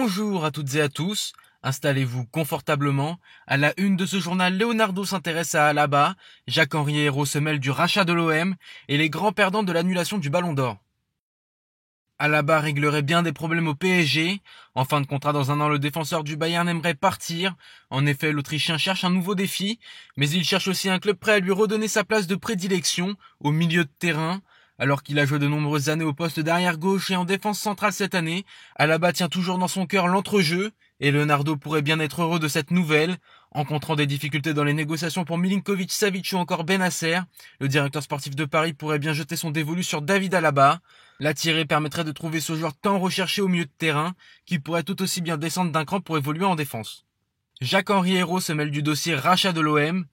Bonjour à toutes et à tous, installez-vous confortablement. À la une de ce journal, Leonardo s'intéresse à Alaba, Jacques-Henri Hérault se mêle du rachat de l'OM et les grands perdants de l'annulation du Ballon d'Or. Alaba réglerait bien des problèmes au PSG. En fin de contrat dans un an, le défenseur du Bayern aimerait partir. En effet, l'Autrichien cherche un nouveau défi, mais il cherche aussi un club prêt à lui redonner sa place de prédilection au milieu de terrain. Alors qu'il a joué de nombreuses années au poste d'arrière gauche et en défense centrale cette année, Alaba tient toujours dans son cœur l'entrejeu, et Leonardo pourrait bien être heureux de cette nouvelle. Rencontrant des difficultés dans les négociations pour Milinkovic-Savic ou encore Bennacer, le directeur sportif de Paris pourrait bien jeter son dévolu sur David Alaba. L'attirer permettrait de trouver ce joueur tant recherché au milieu de terrain, qui pourrait tout aussi bien descendre d'un cran pour évoluer en défense. Jacques-Henri Hérault se mêle du dossier rachat de l'OM.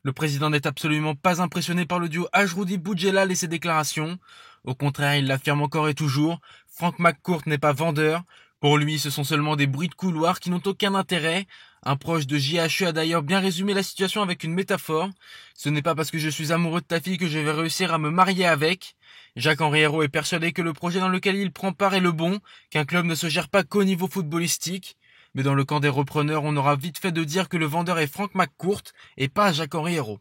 Le président n'est absolument pas impressionné par le duo Ajroudi-Boudjelal et ses déclarations. Au contraire, il l'affirme encore et toujours, Frank McCourt n'est pas vendeur. Pour lui, ce sont seulement des bruits de couloir qui n'ont aucun intérêt. Un proche de JHE a d'ailleurs bien résumé la situation avec une métaphore. Ce n'est pas parce que je suis amoureux de ta fille que je vais réussir à me marier avec. Jacques-Henri Hérault est persuadé que le projet dans lequel il prend part est le bon, qu'un club ne se gère pas qu'au niveau footballistique. Mais dans le camp des repreneurs, on aura vite fait de dire que le vendeur est Frank McCourt et pas Jacques-Henri Hérault.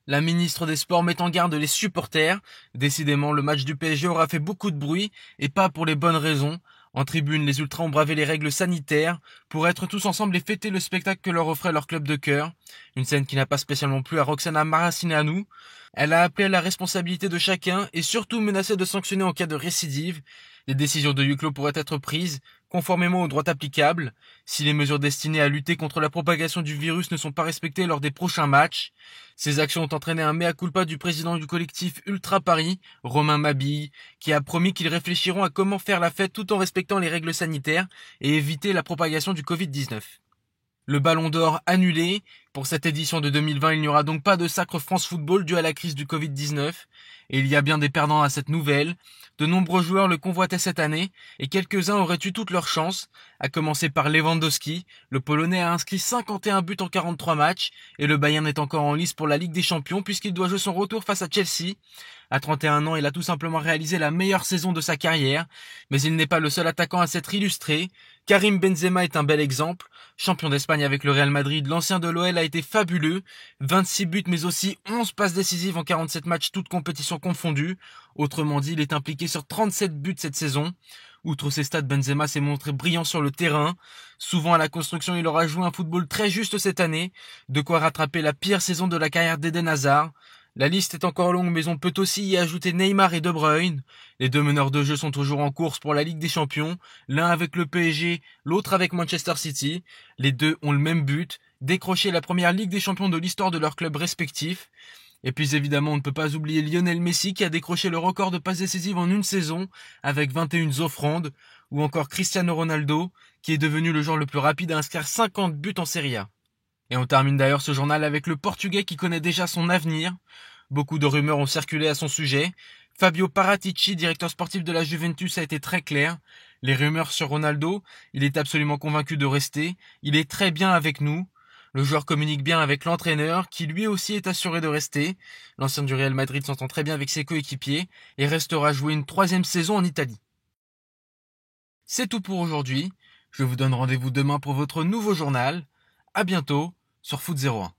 La ministre des Sports met en garde les supporters. Décidément, le match du PSG aura fait beaucoup de bruit, et pas pour les bonnes raisons. En tribune, les ultras ont bravé les règles sanitaires pour être tous ensemble et fêter le spectacle que leur offrait leur club de cœur. Une scène qui n'a pas spécialement plu à Roxana Maracineanu. Elle a appelé à la responsabilité de chacun et surtout menacé de sanctionner en cas de récidive. Les décisions de huis clos pourraient être prises conformément au droit applicable, si les mesures destinées à lutter contre la propagation du virus ne sont pas respectées lors des prochains matchs. Ces actions ont entraîné un mea culpa du président du collectif Ultra Paris, Romain Mabille, qui a promis qu'ils réfléchiront à comment faire la fête tout en respectant les règles sanitaires et éviter la propagation du Covid-19. Le Ballon d'Or annulé. Pour cette édition de 2020, il n'y aura donc pas de sacre France Football dû à la crise du Covid-19. Et il y a bien des perdants à cette nouvelle. De nombreux joueurs le convoitaient cette année, et quelques-uns auraient eu toutes leurs chances, à commencer par Lewandowski. Le Polonais a inscrit 51 buts en 43 matchs, et le Bayern est encore en lice pour la Ligue des Champions puisqu'il doit jouer son retour face à Chelsea. À 31 ans, il a tout simplement réalisé la meilleure saison de sa carrière, mais il n'est pas le seul attaquant à s'être illustré. Karim Benzema est un bel exemple. Champion d'Espagne avec le Real Madrid, l'ancien de l'OL a été fabuleux. 26 buts mais aussi 11 passes décisives en 47 matchs, toutes compétitions confondues. Autrement dit, il est impliqué sur 37 buts cette saison. Outre ses stats, Benzema s'est montré brillant sur le terrain. Souvent à la construction, il aura joué un football très juste cette année, de quoi rattraper la pire saison de la carrière d'Eden Hazard. La liste est encore longue, mais on peut aussi y ajouter Neymar et De Bruyne. Les deux meneurs de jeu sont toujours en course pour la Ligue des Champions, l'un avec le PSG, l'autre avec Manchester City. Les deux ont le même but, décrocher la première Ligue des Champions de l'histoire de leurs clubs respectifs. Et puis évidemment, on ne peut pas oublier Lionel Messi qui a décroché le record de passes décisives en une saison avec 21 offrandes, ou encore Cristiano Ronaldo qui est devenu le joueur le plus rapide à inscrire 50 buts en Serie A. Et on termine d'ailleurs ce journal avec le Portugais qui connaît déjà son avenir. Beaucoup de rumeurs ont circulé à son sujet. Fabio Paratici, directeur sportif de la Juventus, a été très clair. Les rumeurs sur Ronaldo, il est absolument convaincu de rester. Il est très bien avec nous. Le joueur communique bien avec l'entraîneur, qui lui aussi est assuré de rester. L'ancien du Real Madrid s'entend très bien avec ses coéquipiers et restera jouer une 3e saison en Italie. C'est tout pour aujourd'hui. Je vous donne rendez-vous demain pour votre nouveau journal. À bientôt sur Foot 01.